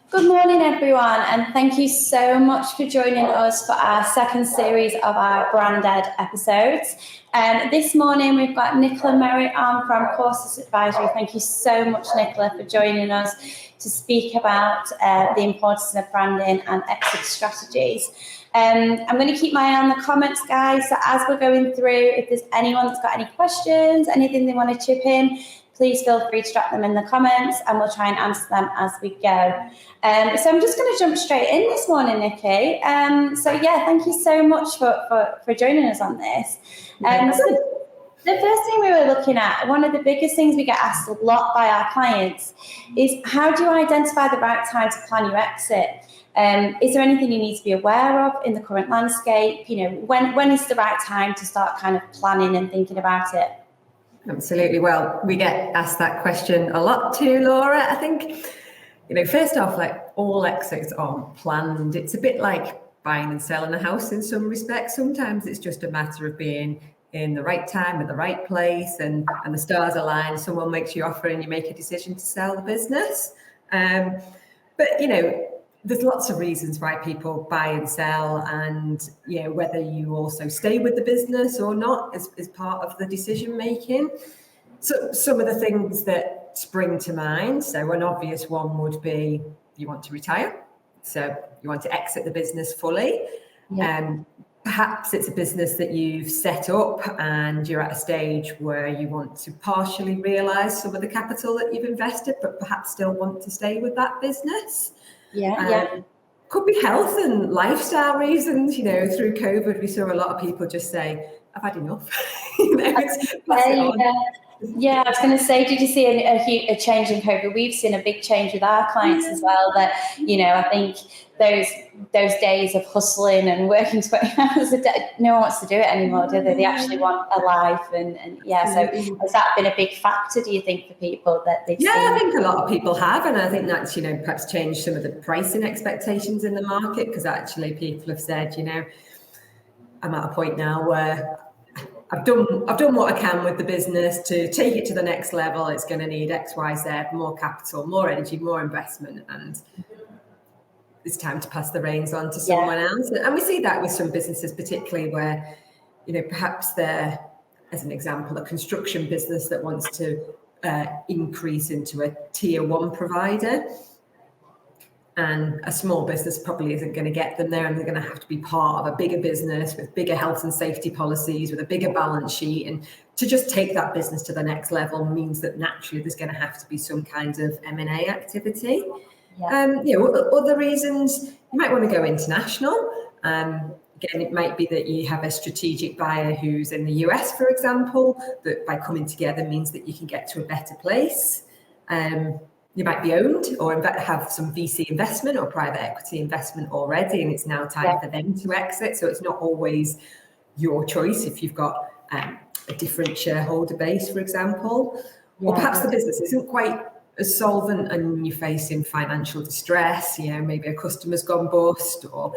Good morning, everyone, and thank you so much for joining us for our second series of our Branded episodes. This morning, we've got Nicola Merritt on from Courses Advisory. Thank you so much, Nicola, for joining us to speak about the importance of branding and exit strategies. I'm going to keep my eye on the comments, guys, so as we're going through, if there's anyone that's got any questions, anything they want to chip in, please feel free to drop them in the comments and we'll try and answer them as we go. So I'm just going to jump straight in this morning, Nikki. Thank you so much for joining us on this. So the first thing we were looking at, one of the biggest things we get asked a lot by our clients is how do you identify the right time to plan your exit? Is there anything you need to be aware of in the current landscape? You know, when is the right time to start kind of planning and thinking about it? Absolutely. Well, we get asked that question a lot too, Laura. I think, first off, like all exits aren't planned. It's a bit like buying and selling a house in some respects. Sometimes it's just a matter of being in the right time at the right place and the stars align. Someone makes you offer and you make a decision to sell the business. There's lots of reasons why people buy and sell, and whether you also stay with the business or not is part of the decision making. So some of the things that spring to mind, so an obvious one would be you want to retire, so you want to exit the business fully. Perhaps it's a business that you've set up and you're at a stage where you want to partially realise some of the capital that you've invested, but perhaps still want to stay with that business. Could be health and lifestyle reasons. Through COVID, we saw a lot of people just say, I've had enough. Yeah, I was going to say, did you see a change in COVID? We've seen a big change with our clients as well. That I think those days of hustling and working 20 hours a day, no one wants to do it anymore, do they? They actually want a life, and So has that been a big factor, do you think, for people that they've seen? I think a lot of people have, and I think that's perhaps changed some of the pricing expectations in the market, because actually people have said, I'm at a point now where I've done what I can with the business to take it to the next level. It's going to need X, Y, Z, more capital, more energy, more investment, and it's time to pass the reins on to someone else. And we see that with some businesses, particularly where, perhaps they're, as an example, a construction business that wants to increase into a tier 1 provider. And a small business probably isn't going to get them there, and they're going to have to be part of a bigger business with bigger health and safety policies, with a bigger balance sheet. And to just take that business to the next level means that naturally there's going to have to be some kind of M&A activity. Other reasons, you might want to go international. Again, it might be that you have a strategic buyer who's in the US, for example, that by coming together means that you can get to a better place. You might be owned or have some VC investment or private equity investment already, and it's now time for them to exit. So it's not always your choice if you've got a different shareholder base, for example. Or perhaps the business isn't quite as solvent and you're facing financial distress. Maybe a customer's gone bust, or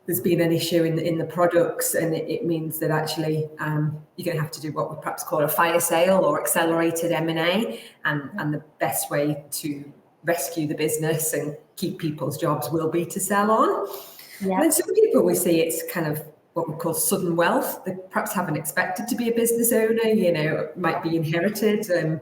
there's been an issue in the products, and it means that actually you're going to have to do what we perhaps call a fire sale or accelerated M&A, and the best way to rescue the business and keep people's jobs will be to sell on. And then some people, we see it's kind of what we call sudden wealth. They perhaps haven't expected to be a business owner, might be inherited a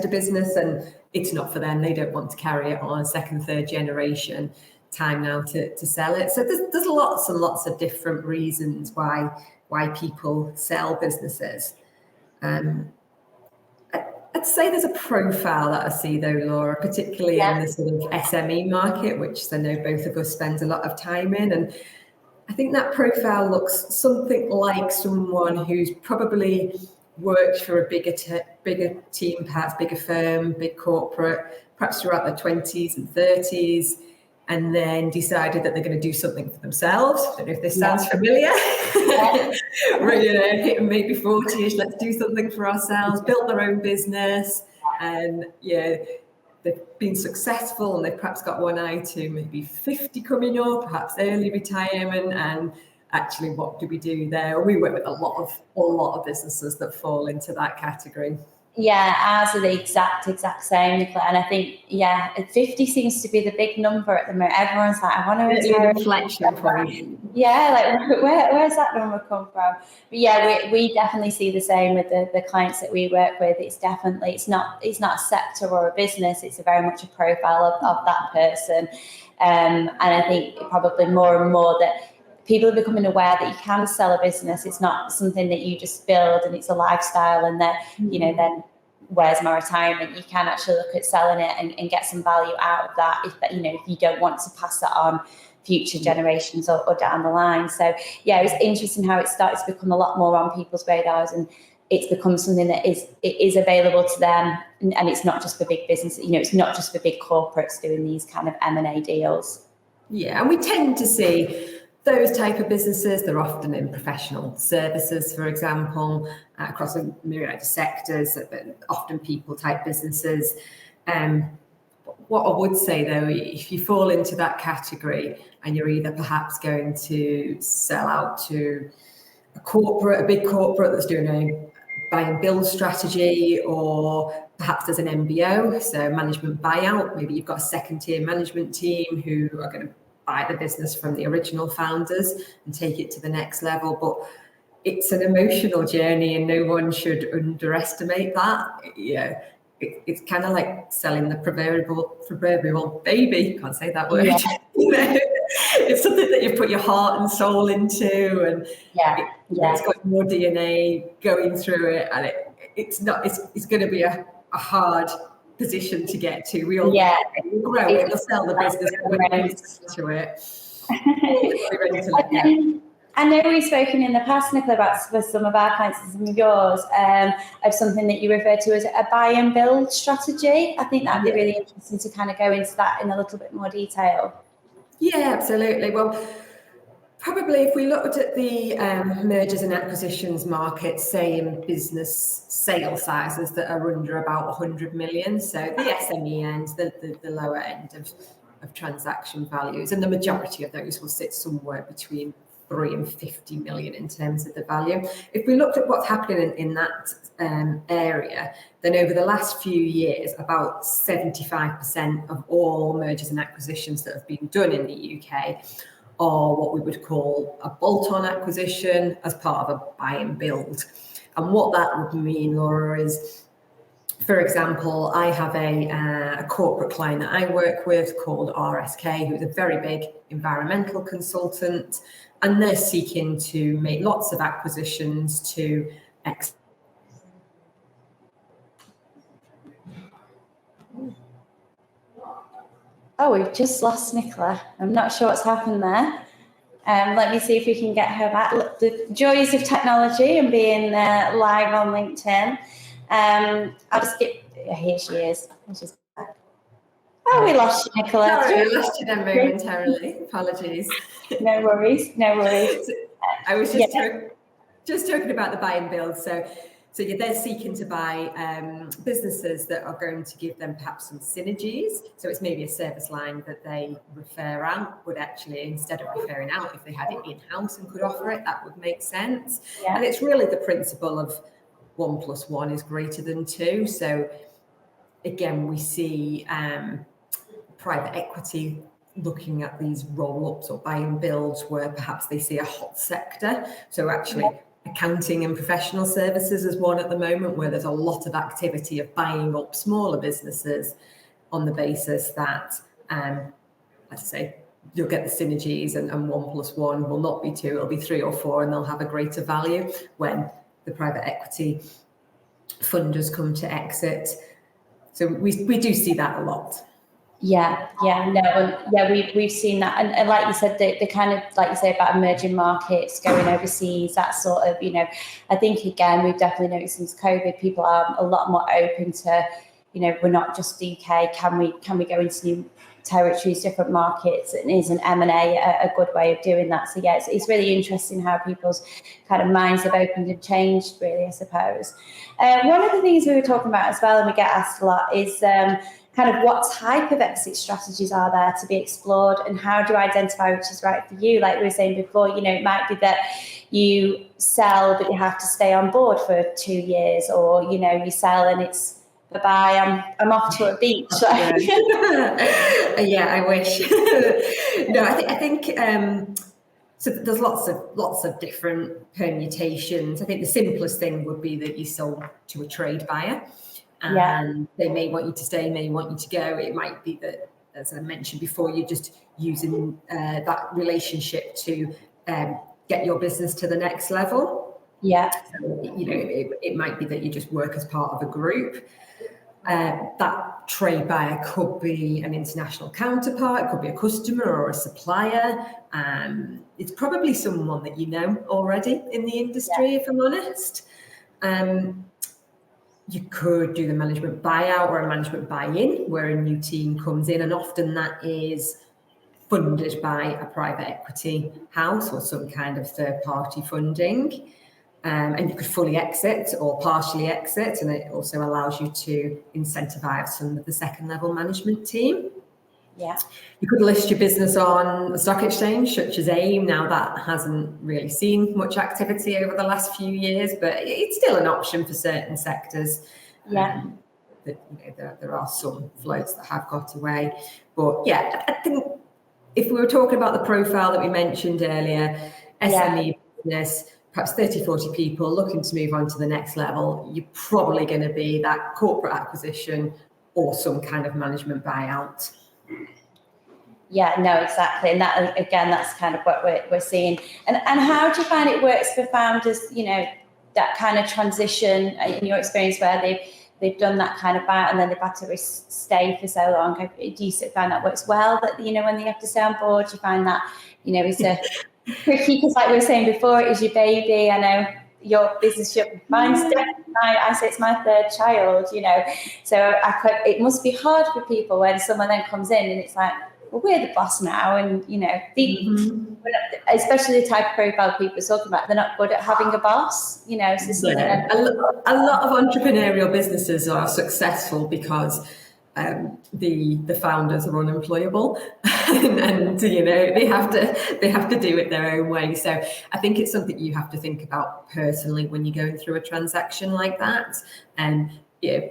business, and it's not for them. They don't want to carry it on, second, third generation. Time now to sell it. So there's lots and lots of different reasons why people sell businesses. I'd say there's a profile that I see though, Laura, particularly in the sort of SME market, which I know both of us spend a lot of time in, and I think that profile looks something like someone who's probably worked for a bigger team, perhaps bigger firm, big corporate, perhaps throughout their 20s and 30s, and then decided that they're going to do something for themselves. I don't know if this sounds familiar. Maybe 40ish, let's do something for ourselves, built their own business, and they've been successful, and they've perhaps got one eye to maybe 50 coming up, perhaps early retirement, and actually what do we do there? We work with a lot of businesses that fall into that category. Yeah, ours are the exact same, Nicola. And I think, 50 seems to be the big number at the moment. Everyone's like, I want to retire. Inflection point. Yeah, like where's that number come from? But yeah, we definitely see the same with the clients that we work with. It's not a sector or a business. It's very much a profile of that person. And I think probably more and more that people are becoming aware that you can sell a business. It's not something that you just build and it's a lifestyle and that, then where's my retirement? You can actually look at selling it and get some value out of that if you don't want to pass that on future generations or down the line. So yeah, it's interesting how it started to become a lot more on people's radars, and it's become something that is available to them, and it's not just for big business. It's not just for big corporates doing these kind of M&A deals. Yeah, and we tend to see those type of businesses. They're often in professional services, for example, across a myriad of sectors, but often people type businesses. What I would say though, if you fall into that category and you're either perhaps going to sell out to a big corporate that's doing a buy and build strategy, or perhaps there's an MBO, so management buyout, maybe you've got a second tier management team who are going to buy the business from the original founders and take it to the next level. But it's an emotional journey and no one should underestimate that. Yeah, it's kind of like selling the proverbial baby. Can't say that word. Yeah. It's something that you put your heart and soul into, and it's got more DNA going through it, and it's going to be a hard position to get to. We all grow it, we'll sell the business when it comes to it. I know we've spoken in the past, Nicola, about with some of our clients and some of yours, of something that you refer to as a buy and build strategy. I think that'd be really interesting to kind of go into that in a little bit more detail. Yeah, absolutely. Well, probably if we looked at the mergers and acquisitions market, say in business sale sizes that are under about 100 million, so the SME end, the lower end of transaction values, and the majority of those will sit somewhere between 3 and 50 million in terms of the value. If we looked at what's happening in that area, then over the last few years, about 75% of all mergers and acquisitions that have been done in the UK are what we would call a bolt-on acquisition as part of a buy and build. And what that would mean, Laura, is, for example, I have a corporate client that I work with called RSK, who's a very big environmental consultant, and they're seeking to make lots of acquisitions to Oh, we've just lost Nicola. I'm not sure what's happened there. Let me see if we can get her back. Look, the joys of technology and being live on LinkedIn. I'll just get, here she is. She's back. Oh, we lost you, Nicola. Sorry, we lost you then momentarily. Apologies. No worries. I was just talking about the buy and build. So they're seeking to buy businesses that are going to give them perhaps some synergies. So it's maybe a service line that they refer out, but actually instead of referring out, if they had it in-house and could offer it, that would make sense. Yeah. And it's really the principle of 1 + 1 is greater than 2. So again, we see private equity looking at these roll-ups or buy and builds where perhaps they see a hot sector. So actually accounting and professional services is one at the moment where there's a lot of activity of buying up smaller businesses on the basis that, as I say, you'll get the synergies and 1 + 1 will not be 2, it'll be 3 or 4, and they'll have a greater value when the private equity funders come to exit. So we do see that a lot. We've seen that, and like you said, the kind of, like you say, about emerging markets, going overseas, that sort of, I think again we've definitely noticed since COVID, people are a lot more open to, we're not just the UK. Can we go into new territories, different markets, and is an M&A a good way of doing that? So yeah, it's really interesting how people's kind of minds have opened and changed, really, I suppose. One of the things we were talking about as well, and we get asked a lot, is kind of what type of exit strategies are there to be explored, and how do you identify which is right for you? Like we were saying before, it might be that, you sell, but you have to stay on board for 2 years, or, you know, you sell and it's bye-bye, I'm off to a beach. Like. Yeah, I wish. No, I think so there's lots of different permutations. I think the simplest thing would be that you sold to a trade buyer, and they may want you to stay, may want you to go. It might be that, as I mentioned before, you're just using that relationship to get your business to the next level. Yeah. So, you know, it might be that you just work as part of a group. That trade buyer could be an international counterpart, it could be a customer or a supplier. It's probably someone that you know already in the industry, if I'm honest. You could do the management buyout or a management buy-in, where a new team comes in, and often that is funded by a private equity house or some kind of third-party funding. And you could fully exit or partially exit, and it also allows you to incentivize some of the second level management team. Yeah. You could list your business on a stock exchange such as AIM. Now, that hasn't really seen much activity over the last few years, but it's still an option for certain sectors. Yeah. There are some floats that have got away. But yeah, I think if we were talking about the profile that we mentioned earlier, SME business, perhaps 30, 40 people looking to move on to the next level, you're probably going to be that corporate acquisition or some kind of management buyout. Yeah, no, exactly. And that, again, that's kind of what we're seeing. And how do you find it works for founders, you know, that kind of transition in your experience where they've done that kind of buyout and then they've had to stay for so long? Do you find that works well, that, you know, when they have to stay on board, do you find that, you know, it's a tricky, because like we were saying before, it is your baby. I know your business, mine's I say it's my third child, you know, so it must be hard for people when someone then comes in and it's like, well, we're the boss now, and, you know, especially the type of profile people are talking about, they're not good at having a boss, you know. So a lot of entrepreneurial businesses are successful because the founders are unemployable, and you know, they have to do it their own way. So I think it's something you have to think about personally when you're going through a transaction like that. And you know,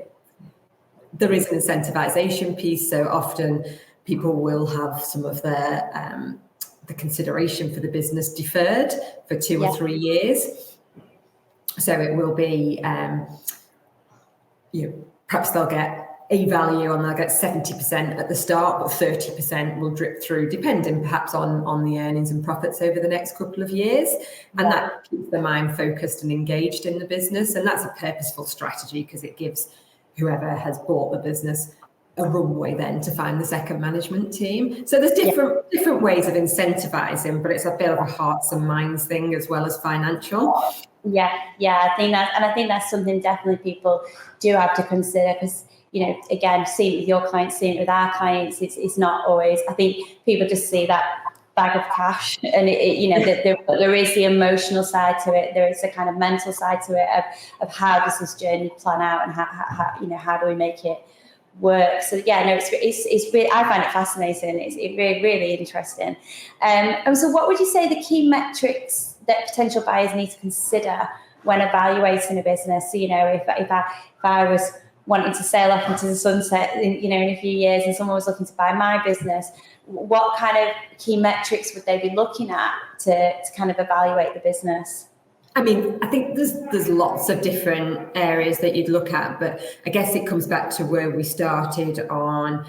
there is an incentivization piece. So often people will have some of their the consideration for the business deferred for 2 or 3 years. So it will be you know, perhaps they'll get a value and they'll get 70% at the start, but 30% will drip through, depending perhaps on the earnings and profits over the next couple of years. And that keeps the mind focused and engaged in the business. And that's a purposeful strategy, because it gives whoever has bought the business a runway then to find the second management team. So there's different ways of incentivizing, but it's a bit of a hearts and minds thing as well as financial. Yeah, I think that's something definitely people do have to consider, because, you know, again, seeing it with your clients, seeing it with our clients, it's not always, I think people just see that bag of cash, and you know, there is the emotional side to it, there is a kind of mental side to it of how does this journey plan out, and how you know, how do we make it work. So yeah, no, it's really, I find it fascinating. It's really, really interesting. And so what would you say the key metrics that potential buyers need to consider when evaluating a business? So, you know, if I was wanting to sail off into the sunset, in a few years, and someone was looking to buy my business, what kind of key metrics would they be looking at to kind of evaluate the business? I mean, I think there's lots of different areas that you'd look at, but I guess it comes back to where we started on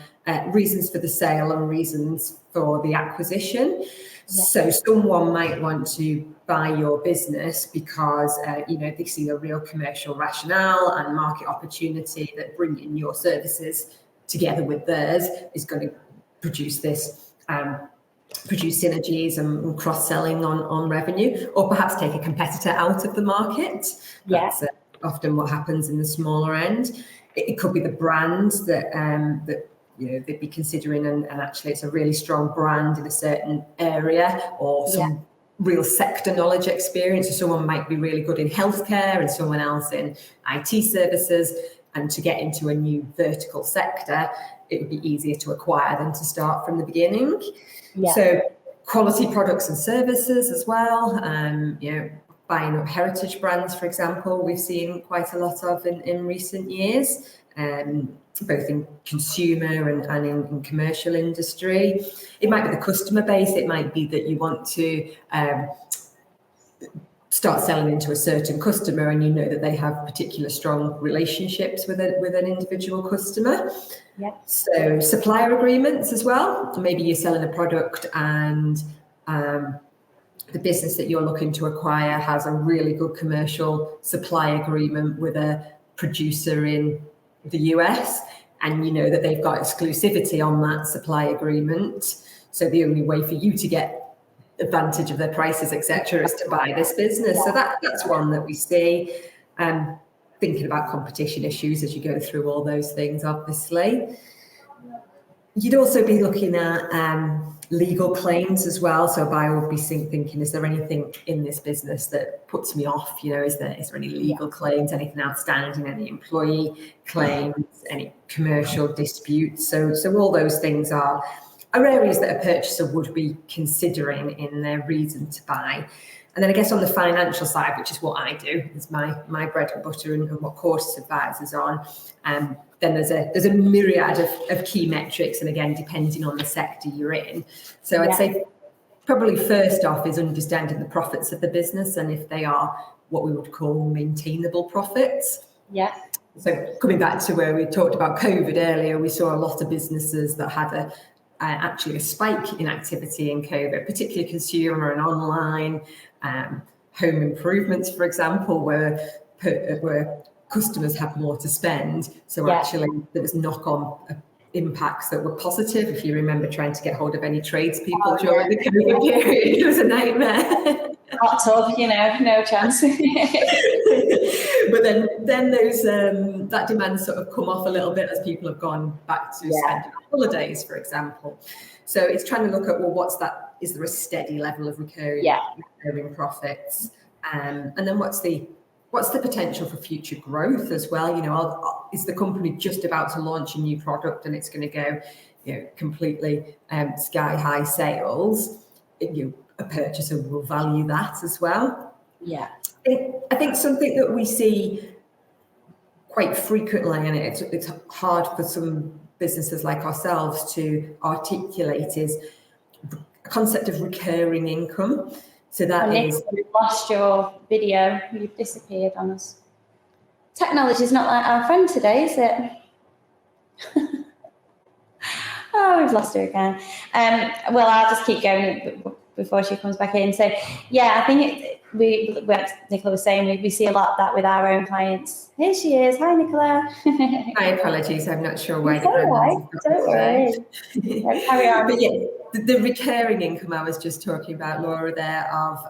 reasons for the sale and reasons for the acquisition. Yeah. So someone might want to buy your business because they see a real commercial rationale and market opportunity that bringing your services together with theirs is going to produce synergies and cross-selling on revenue, or perhaps take a competitor out of the market. Yeah. That's often what happens in the smaller end. It could be the brand that they'd be considering, and actually it's a really strong brand in a certain area, or some real sector knowledge experience. So someone might be really good in healthcare and someone else in IT services, and to get into a new vertical sector, it would be easier to acquire than to start from the beginning. Yeah. So quality products and services as well. buying up heritage brands, for example, we've seen quite a lot of in recent years, both in consumer and in commercial industry. It might be the customer base. It might be that you want to start selling into a certain customer and you know that they have particular strong relationships with an individual customer. Yeah. So supplier agreements as well. Maybe you're selling a product and the business that you're looking to acquire has a really good commercial supply agreement with a producer in the US, and you know that they've got exclusivity on that supply agreement. So the only way for you to get advantage of their prices, etc., is to buy this business. So that's one that we see. Thinking about competition issues as you go through all those things, obviously. You'd also be looking at legal claims as well. So a buyer would be thinking, is there anything in this business that puts me off? You know, is there any legal claims, anything outstanding, any employee claims, any commercial disputes? So all those things are areas that a purchaser would be considering in their reason to buy. And then I guess on the financial side, which is what I do, is my bread and butter and what Courses advises on, then there's a myriad of key metrics, and again, depending on the sector you're in. So I'd say probably first off is understanding the profits of the business and if they are what we would call maintainable profits. Yeah. So coming back to where we talked about COVID earlier, we saw a lot of businesses that had actually a spike in activity in COVID, particularly consumer and online, home improvements, for example, where customers have more to spend. So actually there was knock-on impacts that were positive. If you remember trying to get hold of any tradespeople during the COVID period, it was a nightmare. Hot tub, no chance. But then those that demand sort of come off a little bit as people have gone back to spending on holidays, for example. So it's trying to look at, well, is there a steady level of recurring profits? And then what's the potential for future growth as well? Is the company just about to launch a new product and it's going to go, completely sky high sales? A purchaser will value that as well. Yeah. I think something that we see quite frequently, and it's hard for some businesses like ourselves to articulate, is a concept of recurring income. So that is... We've lost your video. You've disappeared on us. Technology's not like our friend today, is it? Oh, we've lost her again. Well, I'll just keep going before she comes back in. So, I think like Nicola was saying, we see a lot of that with our own clients. Here she is. Hi, Nicola. My apologies. I'm not sure why. Don't worry. Carry on. But the recurring income I was just talking about, Laura, there of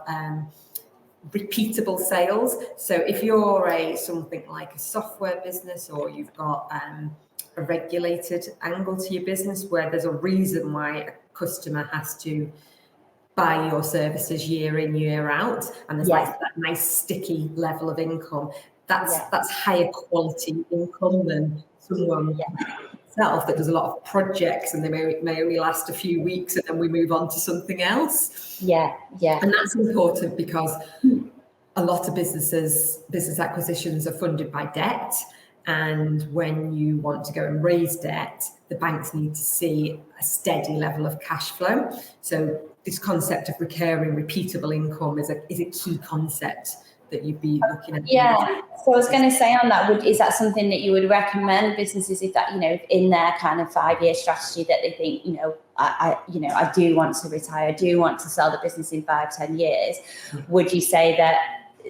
repeatable sales. So if you're something like a software business, or you've got a regulated angle to your business where there's a reason why a customer has to buy your services year in, year out, and there's like that nice sticky level of income, that's higher quality income than someone itself that does a lot of projects and they may only last a few weeks and then we move on to something else. And that's important because a lot of business acquisitions are funded by debt, and when you want to go and raise debt, the banks need to see a steady level of cash flow. So this concept of recurring, repeatable income is a key concept that you'd be looking at. So I was going to say on that, is that something that you would recommend businesses, if that, in their kind of 5-year strategy, that they think, I do want to retire, I do want to sell the business in 5-10 years. Would you say that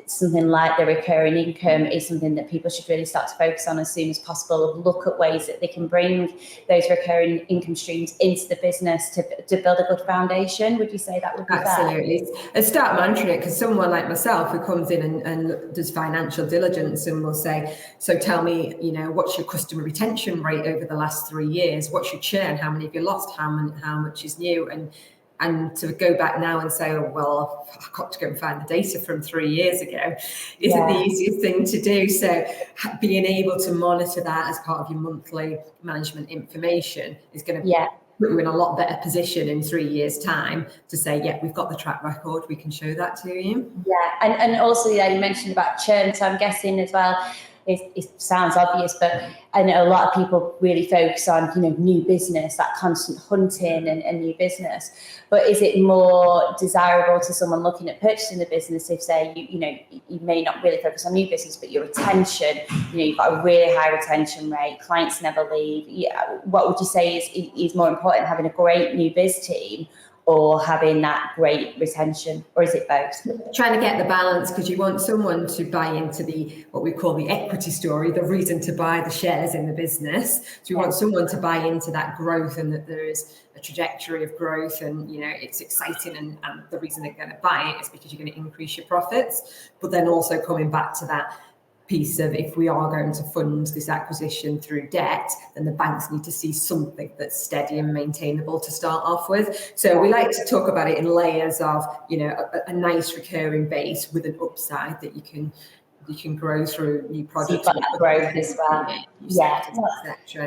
something like the recurring income is something that people should really start to focus on as soon as possible, look at ways that they can bring those recurring income streams into the business to build a good foundation? Would you say that would be Absolutely. And start monitoring it, because someone like myself who comes in and does financial diligence and will say, so tell me, what's your customer retention rate over the last 3 years? What's your churn? How many have you lost? How much is new? And to go back now and say, oh, well, I've got to go and find the data from 3 years ago isn't the easiest thing to do. So being able to monitor that as part of your monthly management information is going to put you in a lot better position in 3 years' time to say, yeah, we've got the track record, we can show that to you. Yeah, and also, yeah, you mentioned about churn, so I'm guessing as well, it sounds obvious, but I know a lot of people really focus on, new business, that constant hunting and new business. But is it more desirable to someone looking at purchasing the business if, say, you may not really focus on new business, but your retention, you've got a really high retention rate, clients never leave. Yeah, what would you say is more important, having a great new biz team or having that great retention, or is it both? Trying to get the balance, because you want someone to buy into what we call the equity story, the reason to buy the shares in the business. So you want someone to buy into that growth, and that there is a trajectory of growth, and it's exciting, and the reason they're going to buy it is because you're going to increase your profits. But then also coming back to that piece of, if we are going to fund this acquisition through debt, then the banks need to see something that's steady and maintainable to start off with. So we like to talk about it in layers of, a nice recurring base with an upside that you can grow through new projects. So you've got that growth as well. Yeah,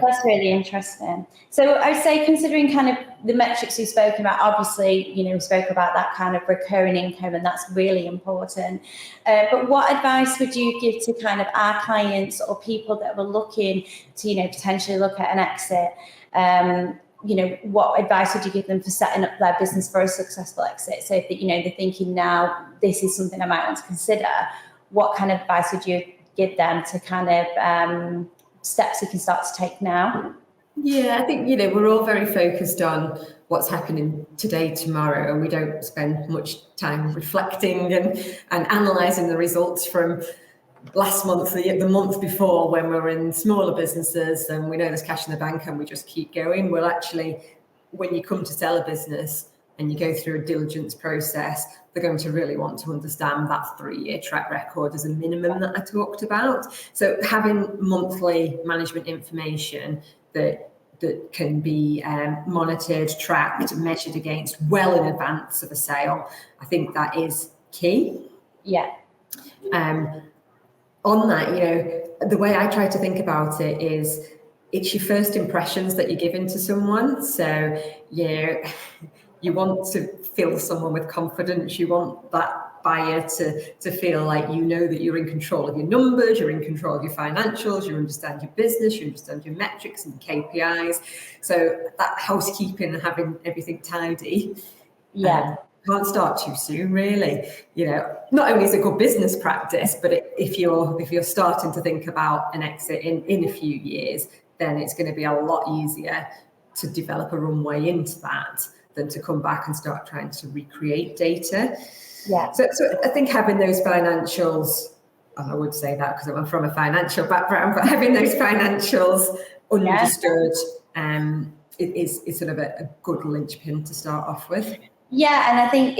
that's really interesting. So I would say, considering kind of the metrics we've spoken about, obviously, we spoke about that kind of recurring income, and that's really important. But what advice would you give to kind of our clients or people that were looking to, potentially look at an exit? What advice would you give them for setting up their business for a successful exit? So if they're thinking now, this is something I might want to consider, what kind of advice would you give them to kind of steps you can start to take now? Yeah, I think, we're all very focused on what's happening today, tomorrow, and we don't spend much time reflecting and analysing the results from last month, the month before, when we're in smaller businesses and we know there's cash in the bank and we just keep going. Well, actually, when you come to sell a business and you go through a diligence process, they're going to really want to understand that 3-year track record as a minimum that I talked about. So having monthly management information that can be monitored, tracked, measured against well in advance of a sale, I think that is key. Yeah. On that, the way I try to think about it is, it's your first impressions that you're giving to someone. So, you want to fill someone with confidence. You want that buyer to feel like that you're in control of your numbers, you're in control of your financials, you understand your business, you understand your metrics and KPIs. So that housekeeping and having everything tidy. Yeah. Can't start too soon, really. Not only is it good business practice, but if you're starting to think about an exit in a few years, then it's going to be a lot easier to develop a runway into that than to come back and start trying to recreate data. Yeah. So I think having those financials, and I would say that because I'm from a financial background, but having those financials understood is sort of a good linchpin to start off with. Yeah, and I think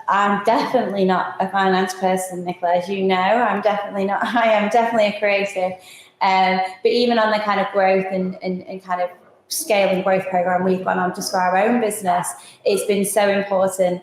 I'm definitely not a finance person, Nicola, as you know. I am definitely a creative. But even on the kind of growth and kind of scaling growth program we've gone on just for our own business, it's been so important.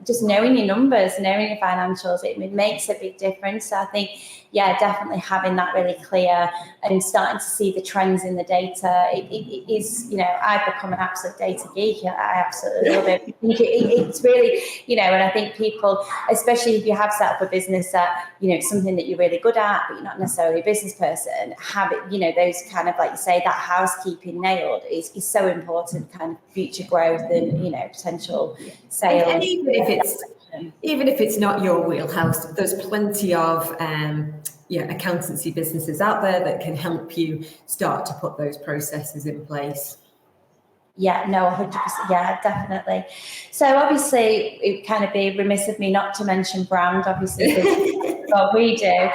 Just knowing your numbers, knowing your financials, it makes a big difference. So I think, definitely having that really clear and starting to see the trends in the data. It is, I've become an absolute data geek. I absolutely love it. It's really, and I think people, especially if you have set up a business that, it's something that you're really good at, but you're not necessarily a business person, have it, those kind of, like you say, that housekeeping nailed is so important, kind of future growth and, potential sales. And even if it's not your wheelhouse, there's plenty of accountancy businesses out there that can help you start to put those processes in place. Yeah, no, 100%. Yeah, definitely. So obviously, it kind of be remiss of me not to mention brand, obviously, what we do.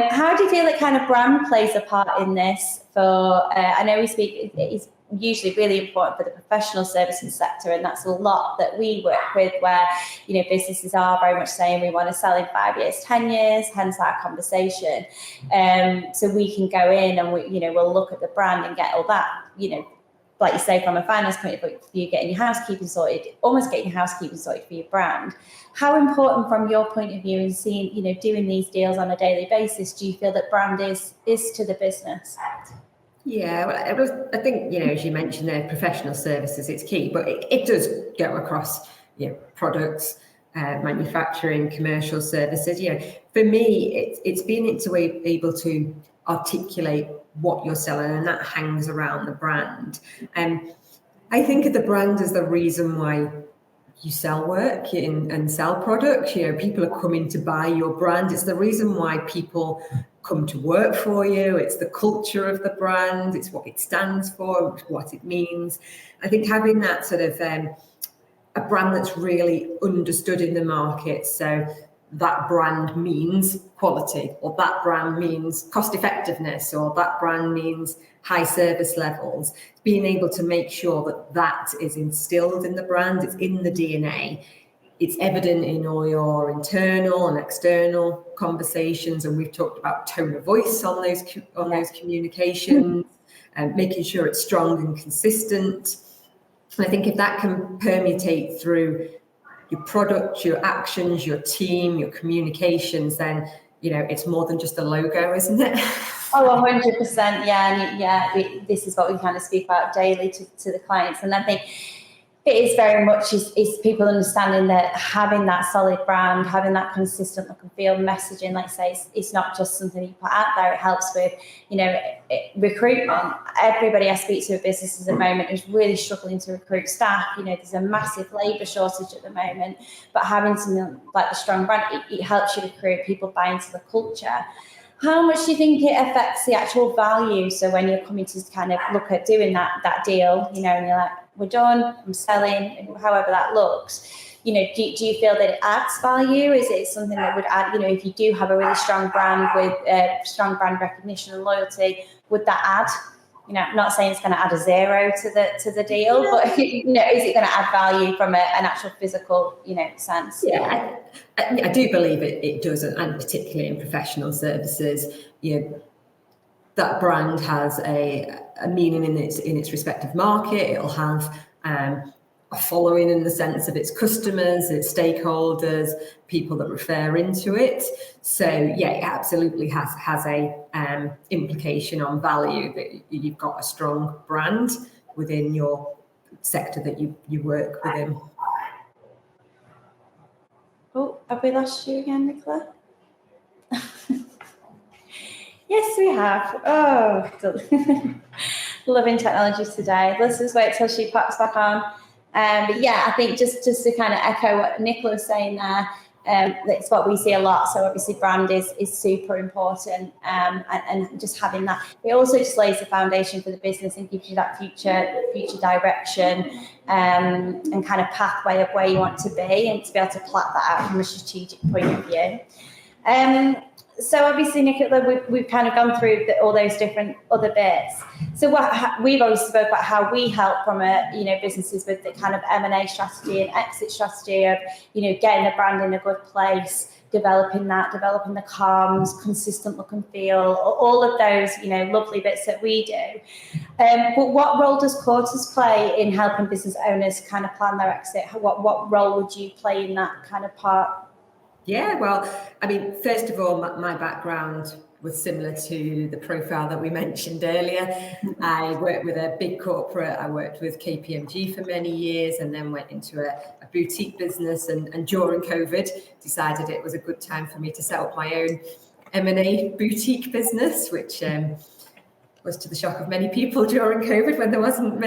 How do you feel that kind of brand plays a part in this? I know we speak, it's usually really important for the professional services sector, and that's a lot that we work with, where businesses are very much saying we want to sell in 5 years, 10 years, hence our conversation. So we can go in and we'll look at the brand and get all that, like you say, from a finance point of view, getting your housekeeping sorted, almost getting your housekeeping sorted for your brand. How important, from your point of view, in seeing, doing these deals on a daily basis, do you feel that brand is to the business? Yeah, well, I think, as you mentioned there, professional services, it's key, but it does go across, products, manufacturing, commercial services. For me, it's being able to articulate what you're selling, and that hangs around the brand. I think of the brand as the reason why you sell work and sell products. People are coming to buy your brand. It's the reason why people come to work for you. It's the culture of the brand. It's what it stands for, what it means. I think having that sort of a brand that's really understood in the market. So that brand means quality, or that brand means cost effectiveness, or that brand means high service levels. Being able to make sure that that is instilled in the brand, it's in the DNA, it's evident in all your internal and external conversations. And we've talked about tone of voice on those communications, and making sure it's strong and consistent. And I think if that can permeate through your product, your actions, your team, your communications, then, it's more than just a logo, isn't it? Oh, 100%. Yeah. And this is what we kind of speak about daily to the clients. And I think it is very much is people understanding that having that solid brand, having that consistent look and feel, messaging, like I say, it's not just something you put out there. It helps with, recruitment. Everybody I speak to in businesses at the moment is really struggling to recruit staff. There's a massive labour shortage at the moment, but having something like the strong brand, it helps you recruit. People buy into the culture. How much do you think it affects the actual value? So when you're coming to kind of look at doing that deal, and you're like, we're done, I'm selling, however that looks, do you feel that it adds value? Is it something that would add, if you do have a really strong brand with strong brand recognition and loyalty, would that add? I'm not saying it's going to add a zero to the deal, but is it going to add value from an actual physical, sense? Yeah, I do believe it does, and particularly in professional services, that brand has a meaning in its respective market. It'll have a following in the sense of its customers, its stakeholders, people that refer into it. So yeah, it absolutely has a implication on value that you've got a strong brand within your sector that you work within. Oh, have we lost you again, Nicola? Yes, we have. Oh, loving technology today. Let's just wait till she pops back on. But yeah, I think just to kind of echo what Nicola was saying there, it's what we see a lot. So obviously brand is super important, and just having that, it also just lays the foundation for the business and gives you that future direction, and kind of pathway of where you want to be, and to be able to plot that out from a strategic point of view. So obviously, Nicola, we've kind of gone through all those different other bits. So we've always spoke about how we help from businesses with the kind of M&A strategy and exit strategy of, getting the brand in a good place, developing the comms, consistent look and feel, all of those, lovely bits that we do. But what role does Quarters play in helping business owners kind of plan their exit? What role would you play in that kind of part? Yeah, well, I mean, first of all, my background was similar to the profile that we mentioned earlier. I worked with a big corporate. I worked with KPMG for many years, and then went into a boutique business. And during COVID, decided it was a good time for me to set up my own M&A boutique business, which was to the shock of many people during COVID, when there wasn't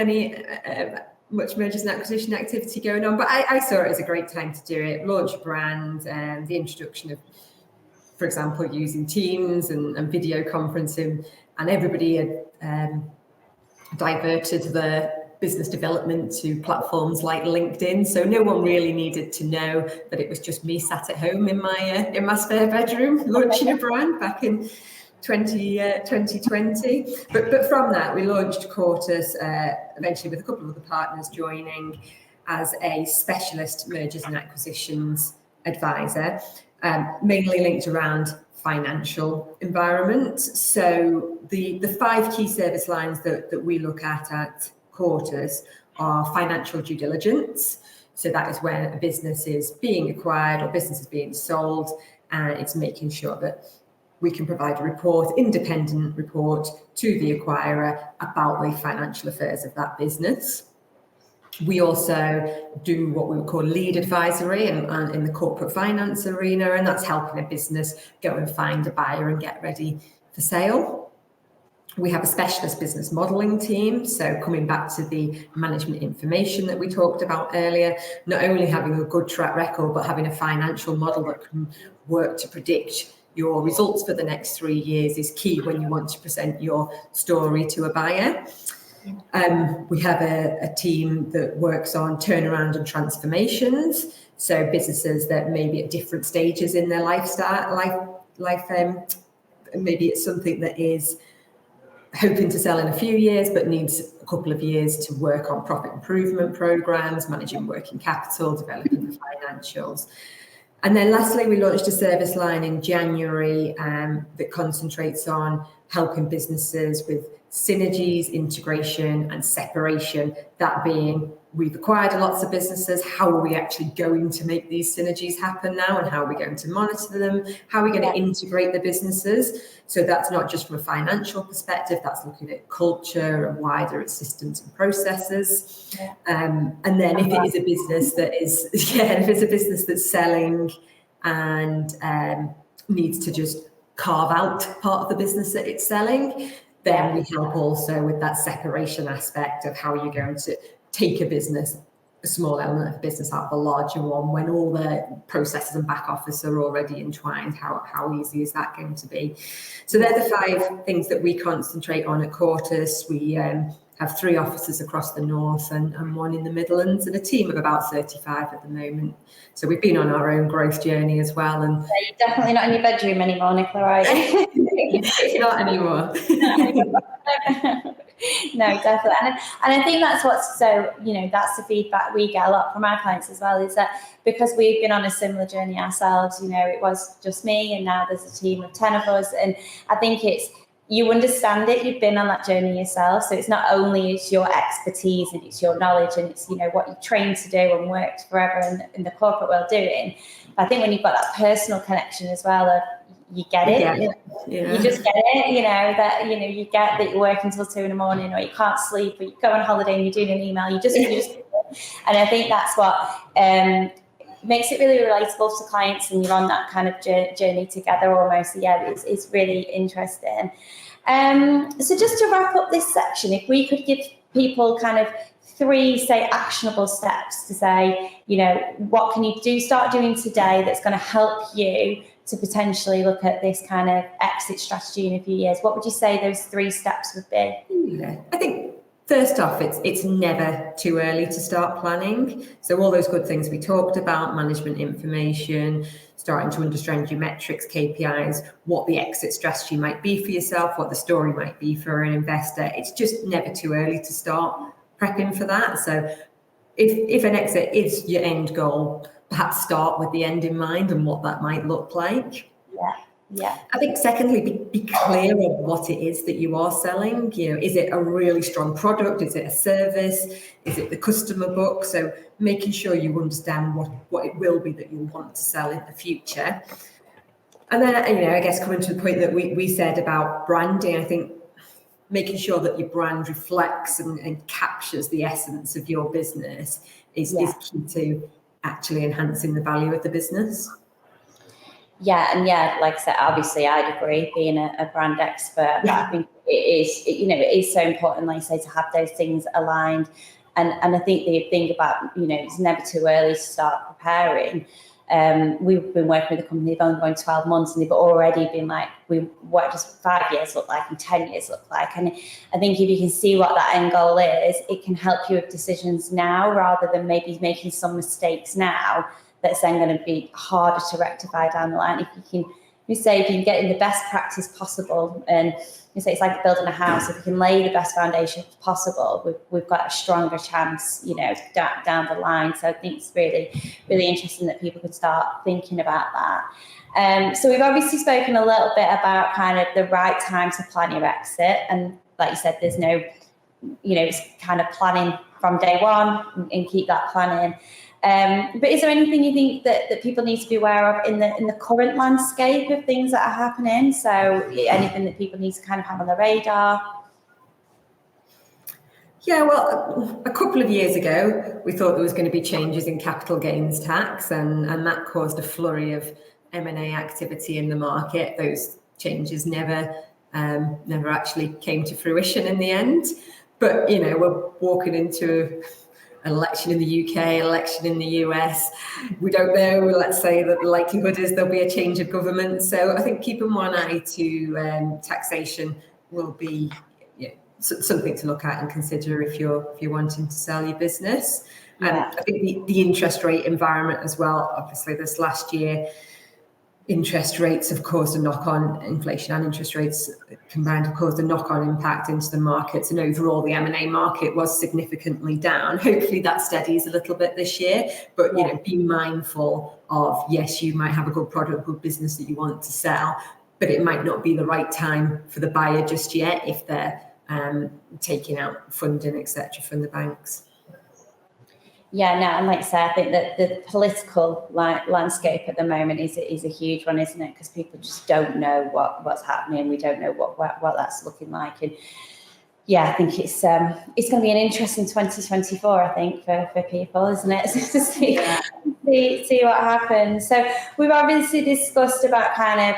much mergers and acquisition activity going on. But I saw it as a great time to do it, launch a brand, and the introduction of, for example, using Teams and video conferencing, and everybody had diverted their business development to platforms like LinkedIn. So no one really needed to know that it was just me sat at home in my spare bedroom launching a brand back in 2020. But from that, we launched Quarters, eventually with a couple of other partners joining as a specialist mergers and acquisitions advisor, mainly linked around financial environment. So the 5 key service lines that we look at Quarters are financial due diligence. So that is when a business is being acquired or business is being sold, and it's making sure that we can provide a report, independent report to the acquirer about the financial affairs of that business. We also do what we would call lead advisory and in the corporate finance arena, and that's helping a business go and find a buyer and get ready for sale. We have a specialist business modelling team, so coming back to the management information that we talked about earlier, not only having a good track record, but having a financial model that can work to predict your results for the next 3 years is key when you want to present your story to a buyer. We have a team that works on turnaround and transformations, so businesses that may be at different stages in their maybe it's something that is hoping to sell in a few years but needs a couple of years to work on profit improvement programs, managing working capital, developing the financials. And then lastly, we launched a service line in January that concentrates on helping businesses with synergies, integration and separation. That being, we've acquired lots of businesses. How are we actually going to make these synergies happen now, and how are we going to monitor them? How are we going to integrate the businesses? So that's not just from a financial perspective, that's looking at culture and wider at systems and processes. And then if it is a business that is, if it's a business that's selling and needs to just carve out part of the business that it's selling, then we help also with that separation aspect of how you're going to take a small element of business out of a larger one when all the processes and back office are already entwined. How easy is that going to be? So they're the 5 things that we concentrate on at Quartus. We have 3 offices across the north and 1 in the Midlands, and a team of about 35 at the moment. So we've been on our own growth journey as well. And you're definitely not in your bedroom anymore, Nicola, are you? Not anymore. No, definitely. And I think that's what's so, that's the feedback we get a lot from our clients as well, is that because we've been on a similar journey ourselves, it was just me and now there's a team of 10 of us. And I think you understand it, you've been on that journey yourself. So it's not only it's your expertise and it's your knowledge and it's, what you've trained to do and worked forever in the corporate world doing. But I think when you've got that personal connection as well of, you get it. You just get it, that, you get that you're working till 2 a.m, or you can't sleep, or you go on holiday and you're doing an email, you just and I think that's what makes it really relatable to clients, and you're on that kind of journey together almost. It's really interesting. So just to wrap up this section, if we could give people kind of 3, say, actionable steps to say, what can you start doing today that's going to help you to potentially look at this kind of exit strategy in a few years, what would you say those 3 steps would be? I think first off, it's never too early to start planning. So all those good things we talked about, management information, starting to understand your metrics, KPIs, what the exit strategy might be for yourself, what the story might be for an investor. It's just never too early to start prepping for that. So if an exit is your end goal, perhaps start with the end in mind and what that might look like. Yeah. I think secondly, be clear on what it is that you are selling. Is it a really strong product? Is it a service? Is it the customer book? So making sure you understand what it will be that you want to sell in the future. And then, I guess coming to the point that we said about branding, I think making sure that your brand reflects and captures the essence of your business is key to actually enhancing the value of the business. Like I said, obviously I'd agree, being a brand expert, but I think it is so important, like I say, to have those things aligned. And I think the thing about, it's never too early to start preparing. We've been working with a company, they've only gone 12 months and they've already been like, what does 5 years look like and 10 years look like? And I think if you can see what that end goal is, it can help you with decisions now rather than maybe making some mistakes now that's then going to be harder to rectify down the line. If you can get in the best practice possible, and you say it's like building a house, if you can lay the best foundation possible, we've got a stronger chance, down the line. So I think it's really, really interesting that people could start thinking about that. So we've obviously spoken a little bit about kind of the right time to plan your exit. And like you said, there's no, it's kind of planning from day one and keep that planning. But is there anything you think that people need to be aware of in the current landscape of things that are happening? So anything that people need to kind of have on the radar? Yeah, well, a couple of years ago, we thought there was going to be changes in capital gains tax, and that caused a flurry of M&A activity in the market. Those changes never actually came to fruition in the end. But, we're walking into an election in the UK, election in the US. We don't know. Let's say that the likelihood is there'll be a change of government. So I think keeping one eye to taxation will be something to look at and consider if you're wanting to sell your business. Yeah. I think the interest rate environment as well. Obviously, this last year, interest rates have caused a knock-on, inflation and interest rates combined have caused a knock-on impact into the markets, and overall the M&A market was significantly down. Hopefully that steadies a little bit this year, but be mindful of, yes, you might have a good product, good business that you want to sell, but it might not be the right time for the buyer just yet if they're taking out funding, etc., from the banks. Yeah, no, and like I say, I think that the political landscape at the moment is a huge one, isn't it? Because people just don't know what's happening. We don't know what that's looking like, and yeah, I think it's going to be an interesting 2024. I think for people, isn't it? To see what happens. So we've obviously discussed about kind of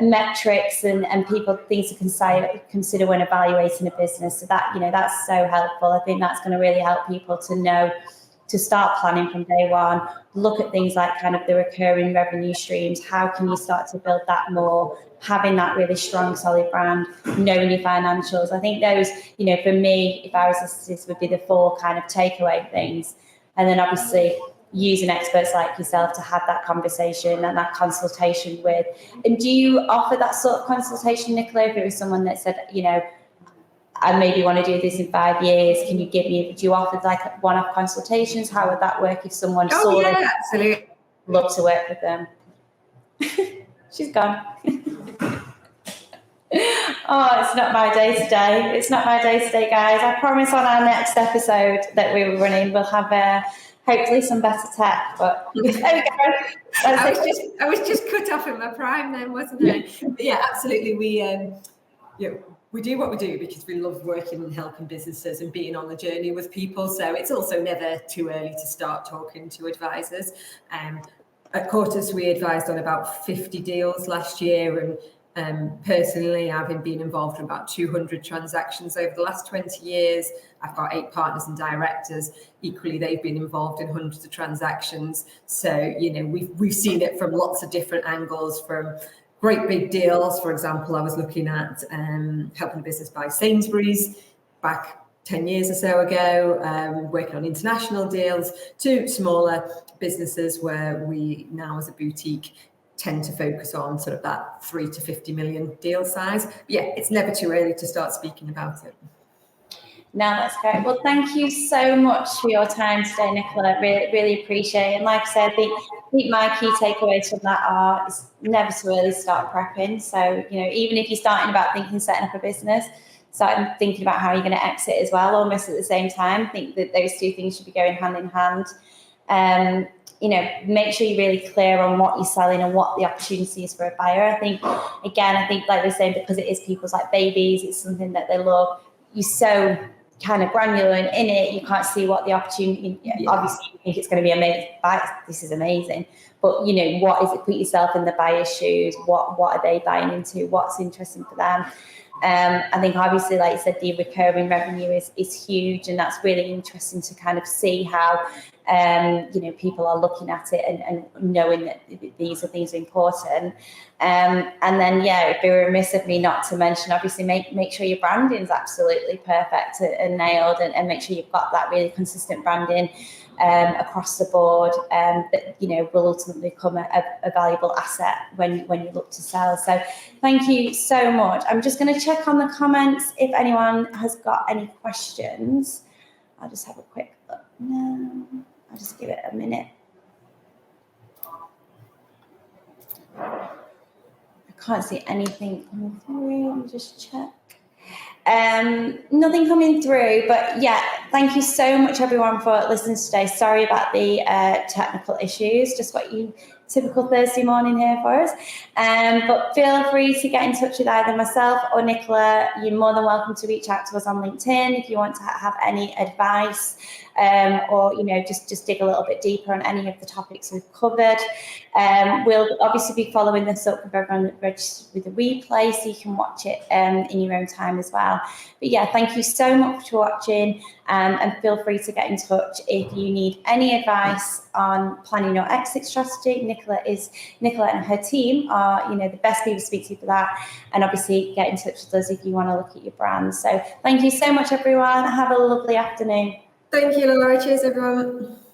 metrics and people things to consider when evaluating a business. So that's so helpful. I think that's going to really help people to know to start planning from day one. Look at things like kind of the recurring revenue streams. How can you start to build that more? Having that really strong, solid brand, knowing your financials. I think those, for me, if I was listening, would be the 4 kind of takeaway things. And then obviously using experts like yourself to have that conversation and that consultation with. And do you offer that sort of consultation, Nicola, if it was someone that said, I maybe want to do this in 5 years, do you offer like one-off consultations? How would that work if someone saw them? Absolutely. Love to work with them. She's gone. Oh, it's not my day today. It's not my day today, guys. I promise on our next episode that we were running, we'll have hopefully some better tech, but there we go. I was just cut off in my prime then, wasn't I? But yeah, absolutely. We do what we do because we love working and helping businesses and being on the journey with people. So it's also never too early to start talking to advisors. At Quartus, we advised on about 50 deals last year, and personally, I've been involved in about 200 transactions over the last 20 years. I've got 8 partners and directors. Equally, they've been involved in hundreds of transactions. So, we've seen it from lots of different angles, from great big deals. For example, I was looking at helping a business buy Sainsbury's back 10 years or so ago, working on international deals, to smaller businesses where we now as a boutique tend to focus on sort of that 3 to 50 million deal size. But yeah, it's never too early to start speaking about it. No, that's great. Well, thank you so much for your time today, Nicola. Really appreciate it. And like I said, I think my key takeaways from that are it's never too early to start prepping. So, even if you're starting about setting up a business, starting thinking about how you're going to exit as well, almost at the same time. I think that those 2 things should be going hand in hand. Make sure you're really clear on what you're selling and what the opportunity is for a buyer. I think like we're saying, because it is people's like babies, it's something that they love. You're so kind of granular in it, you can't see what the opportunity. Obviously, you think it's going to be amazing. This is amazing, but what is it? Put yourself in the buyer's shoes. What are they buying into? What's interesting for them? I think obviously, like you said, the recurring revenue is huge, and that's really interesting to kind of see how people are looking at it and knowing that these are things important. And then, it'd be remiss of me not to mention, obviously, make sure your branding is absolutely perfect and nailed, and make sure you've got that really consistent branding across the board, that will ultimately become a valuable asset when you look to sell. So thank you so much. I'm just going to check on the comments if anyone has got any questions. I'll just have a quick look now. I'll just give it a minute. I can't see anything coming through. Let me just check. Nothing coming through, but yeah, thank you so much, everyone, for listening today. Sorry about the technical issues, just what you typical Thursday morning here for us. But feel free to get in touch with either myself or Nicola. You're more than welcome to reach out to us on LinkedIn if you want to have any advice, or just dig a little bit deeper on any of the topics we've covered. We'll obviously be following this up with everyone registered with a replay, so you can watch it in your own time as well. But yeah, thank you so much for watching, and feel free to get in touch if you need any advice on planning your exit strategy. Nicola and her team are the best people to speak to for that, and obviously get in touch with us if you want to look at your brand. So thank you so much, everyone. Have a lovely afternoon. Thank you, Laura. Cheers, everyone.